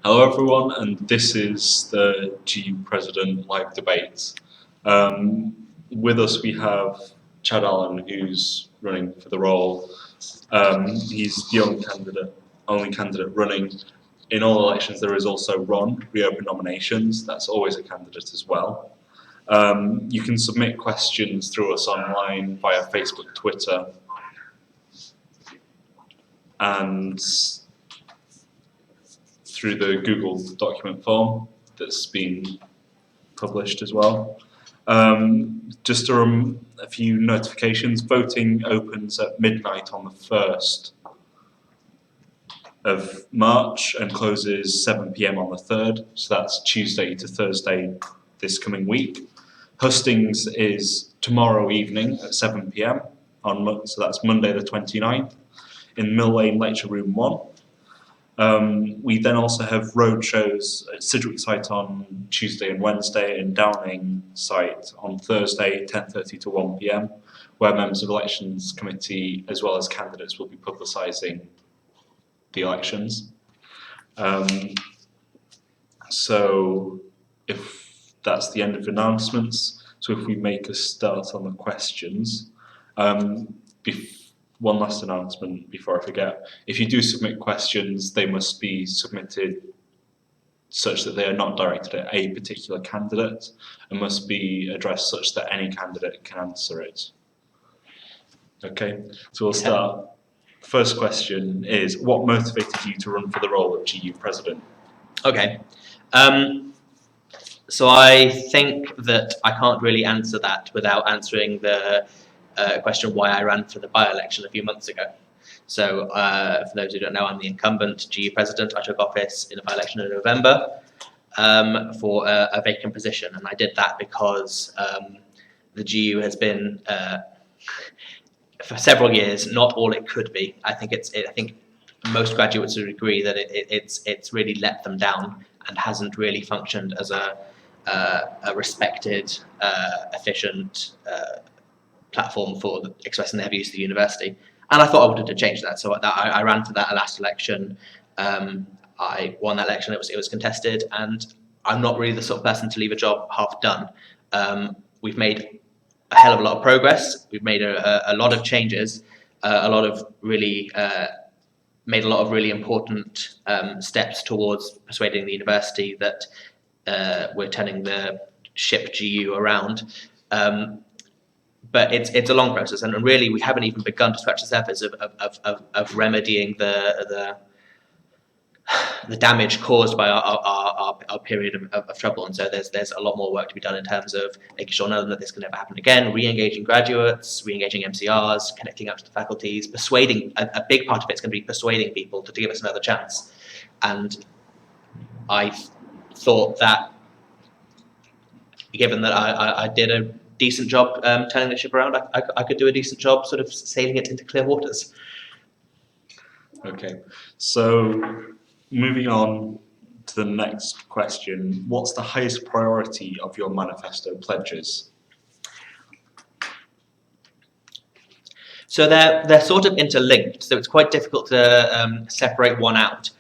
Hello everyone, and this is the GU President live debate. With us we have Chad Allen, who's running for the role. He's the only candidate running. In all elections there is also Ron, reopen nominations, that's always a candidate as well. You can submit questions through us online via Facebook, Twitter, and through the Google document form that's been published as well. Just a few notifications. Voting opens at midnight on the 1st of March and closes 7 PM on the 3rd, so that's Tuesday to Thursday this coming week. Hustings is tomorrow evening at 7 PM, so that's Monday the 29th, in Mill Lane Lecture Room 1. We then also have road shows at Sidgwick site on Tuesday and Wednesday, and Downing site on Thursday, 10:30 to 1 PM, where members of the Elections Committee as well as candidates will be publicising the elections. So if that's the end of announcements, so if we make a start on the questions, one last announcement before I forget. If you do submit questions, they must be submitted such that they are not directed at a particular candidate and must be addressed such that any candidate can answer it. Okay, so we'll start. First question is, what motivated you to run for the role of GU President? Okay. So I think that I can't really answer that without answering the question why I ran for the by-election a few months ago. So for those who don't know, I'm the incumbent GU president. I took office in a by-election in November for a vacant position, and I did that because the GU has been for several years not all it could be. I think most graduates would agree that it's really let them down and hasn't really functioned as a respected, efficient platform for expressing their views to the university, and I thought I wanted to change that. So I ran for that last election. I won that election. It was contested, and I'm not really the sort of person to leave a job half done. We've made a hell of a lot of progress. We've made a lot of changes, made a lot of really important steps towards persuading the university that we're turning the ship GU around. But it's a long process, and really we haven't even begun to scratch the surface of remedying the damage caused by our period of trouble. And so there's a lot more work to be done in terms of making sure none of this can never happen again, re-engaging graduates, re-engaging MCRs, connecting up to the faculties, persuading. A big part of it's going to be persuading people to give us another chance. And I thought that, given that I did a decent job turning the ship around, I could do a decent job sort of sailing it into clear waters. Okay, so moving on to the next question, what's the highest priority of your manifesto pledges? So they're sort of interlinked, so it's quite difficult to separate one out.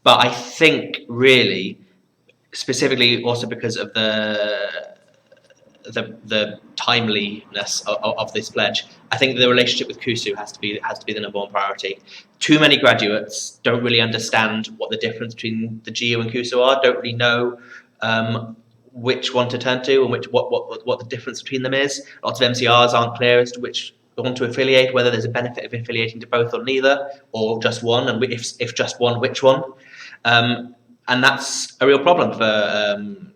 But I think really, specifically also because of the timeliness of this pledge, I think the relationship with CUSU has to be the number one priority. Too many graduates don't really understand what the difference between the GU and CUSU are, don't really know which one to turn to and what the difference between them is. Lots of MCRs aren't clear as to which one to affiliate, whether there's a benefit of affiliating to both or neither, or just one, and if just one, which one. And that's a real problem for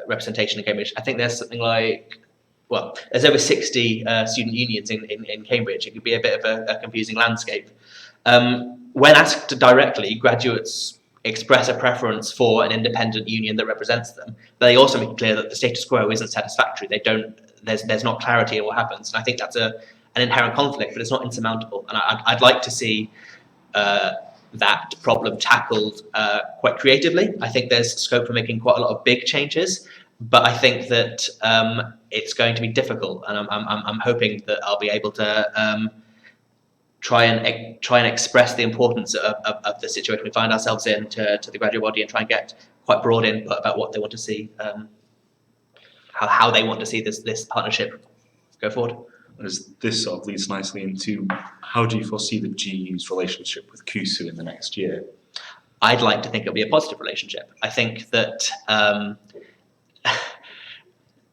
representation in Cambridge. I think there's something like, well, there's over 60 student unions in Cambridge. It could be a bit of a confusing landscape. When asked directly, graduates express a preference for an independent union that represents them. But they also make it clear that the status quo isn't satisfactory. There's not clarity in what happens. And I think that's an inherent conflict, but it's not insurmountable. And I'd like to see that problem tackled quite creatively. I think there's scope for making quite a lot of big changes, but I think that it's going to be difficult, and I'm hoping that I'll be able to try and express the importance of the situation we find ourselves in to the graduate body, and try and get quite broad input about what they want to see, how they want to see this partnership go forward. As this sort of leads nicely into, how do you foresee the GU's relationship with CUSU in the next year? I'd like to think it'll be a positive relationship. I think that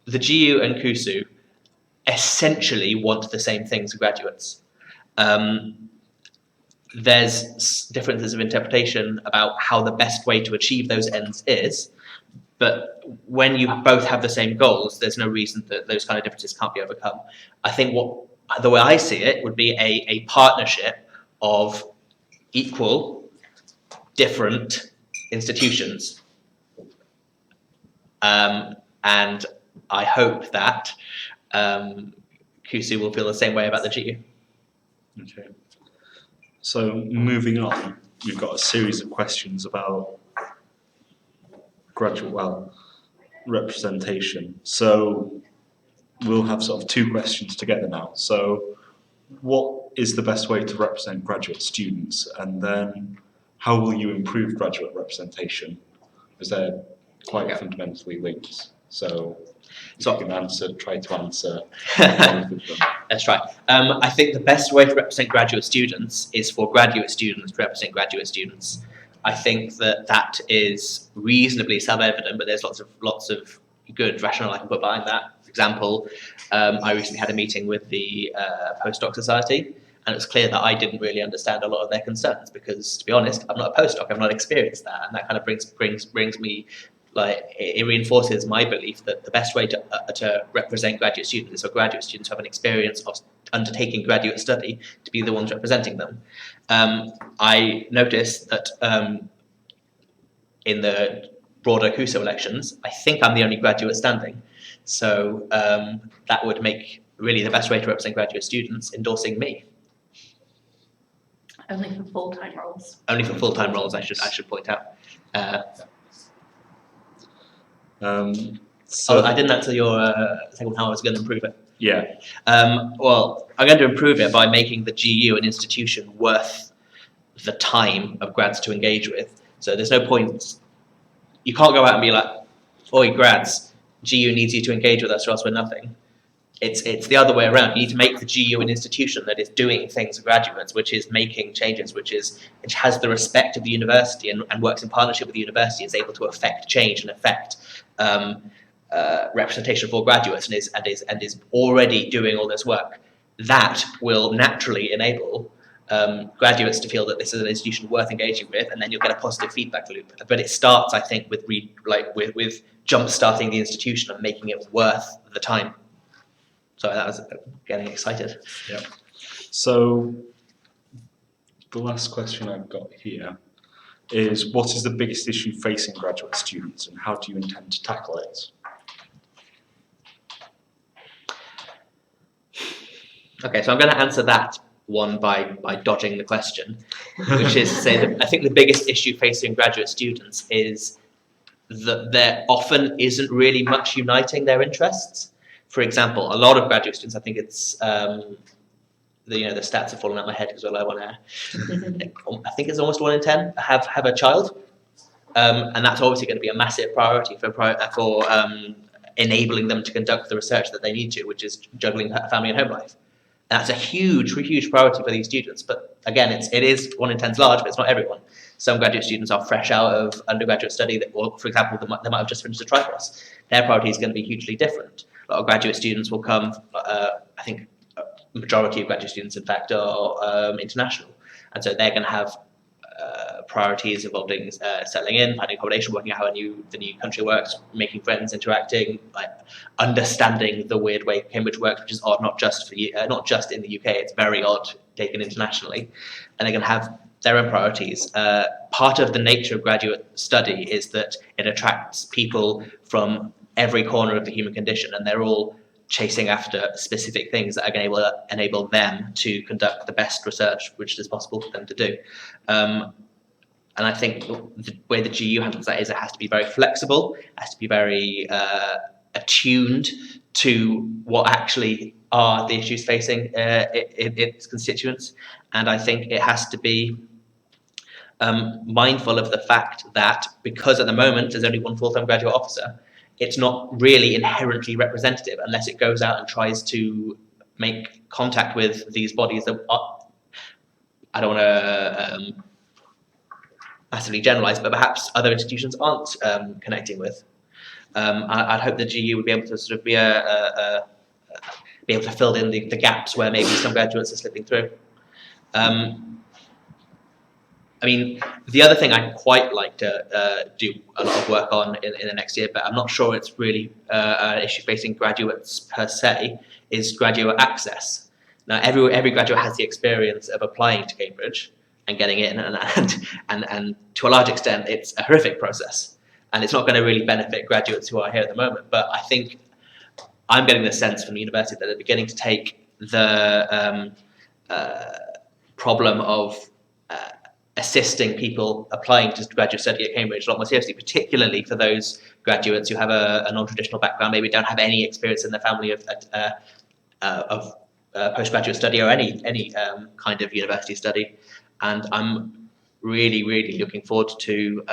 the GU and CUSU essentially want the same things for graduates. There's differences of interpretation about how the best way to achieve those ends is, but when you both have the same goals, there's no reason that those kind of differences can't be overcome. I think the way I see it would be a partnership of equal, different institutions. And I hope that CUSU will feel the same way about the GU. Okay. So moving on, we've got a series of questions about representation. So we'll have sort of two questions together now. So what is the best way to represent graduate students? And then how will you improve graduate representation? Because they're quite fundamentally linked. So you can try to answer both of them. Let's try. I think the best way to represent graduate students is for graduate students to represent graduate students. I think that is reasonably self-evident, but there's lots of good rationale I can put behind that. For example, I recently had a meeting with the Postdoc Society, and it was clear that I didn't really understand a lot of their concerns because, to be honest, I'm not a postdoc. I've not experienced that, and that kind of brings me. It reinforces my belief that the best way to represent graduate students is for graduate students who have an experience of undertaking graduate study to be the ones representing them. I noticed that in the broader CUSU elections, I think I'm the only graduate standing. So that would make really the best way to represent graduate students endorsing me. Only for full-time roles. Only for full-time roles, I should point out. So I didn't answer your second how I was going to improve it. yeah, Well, I'm going to improve it by making the GU an institution worth the time of grads to engage with. So there's no point. You can't go out and be like, "Oi, grads, GU needs you to engage with us, or else we're nothing." It's the other way around. You need to make the GU an institution that is doing things for graduates, which is making changes, which has the respect of the university and works in partnership with the university, is able to affect change and affect representation for graduates, and is already doing all this work. That will naturally enable graduates to feel that this is an institution worth engaging with, and then you'll get a positive feedback loop. But it starts, I think, with jump-starting the institution and making it worth the time. So that was getting excited. yeah. So the last question I've got here is, what is the biggest issue facing graduate students, and how do you intend to tackle it? Okay, so I'm going to answer that one by dodging the question, which is to say that I think the biggest issue facing graduate students is that there often isn't really much uniting their interests. For example, a lot of graduate students, I think it's the stats have fallen out of my head because we're low on air. I think it's almost 1 in 10 have a child, and that's obviously going to be a massive priority for enabling them to conduct the research that they need to, which is juggling family and home life. And that's a huge priority for these students. But again, it is 1 in 10 is large, but it's not everyone. Some graduate students are fresh out of undergraduate study, or for example, they might have just finished a tripos. Their priority is going to be hugely different. A lot of graduate students will come, I think the majority of graduate students, in fact, are international. And so they're going to have priorities involving settling in, finding accommodation, working out how the new country works, making friends, interacting, understanding the weird way Cambridge works, which is odd, not just in the UK, it's very odd taken internationally. And they're going to have their own priorities. Part of the nature of graduate study is that it attracts people from every corner of the human condition, and they're all chasing after specific things that are going to enable them to conduct the best research which is possible for them to do. And I think the way the GU handles that is it has to be very flexible, it has to be very attuned to what actually are the issues facing its constituents, and I think it has to be mindful of the fact that because at the moment there's only one full-time graduate officer, it's not really inherently representative unless it goes out and tries to make contact with these bodies that are, I don't want to massively generalise, but perhaps other institutions aren't connecting with. I'd hope the GU would be able to sort of be able to fill in the gaps where maybe some graduates are slipping through. I mean, the other thing I'd quite like to do a lot of work on in the next year, but I'm not sure it's really an issue facing graduates per se, is graduate access. Now, every graduate has the experience of applying to Cambridge and getting in, and to a large extent, it's a horrific process, and it's not going to really benefit graduates who are here at the moment. But I think I'm getting the sense from the university that they're beginning to take the problem of assisting people applying to graduate study at Cambridge a lot more seriously, particularly for those graduates who have a non-traditional background, maybe don't have any experience in their family of postgraduate study or any kind of university study. And I'm really looking forward to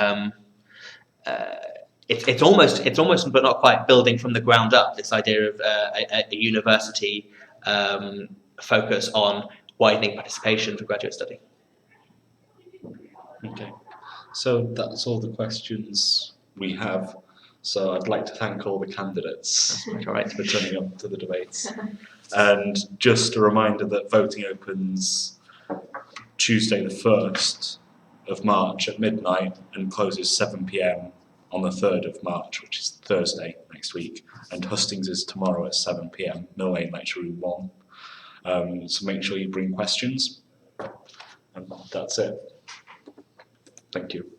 it's almost but not quite building from the ground up this idea of a university focus on widening participation for graduate study. Okay, so that's all the questions we have. So I'd like to thank all the candidates All right. for turning up to the debates. And just a reminder that voting opens Tuesday the 1st of March at midnight and closes 7 p.m. on the 3rd of March, which is Thursday next week. And hustings is tomorrow at 7 p.m, Mill Lane Lecture Room 1. So make sure you bring questions. And that's it. Thank you.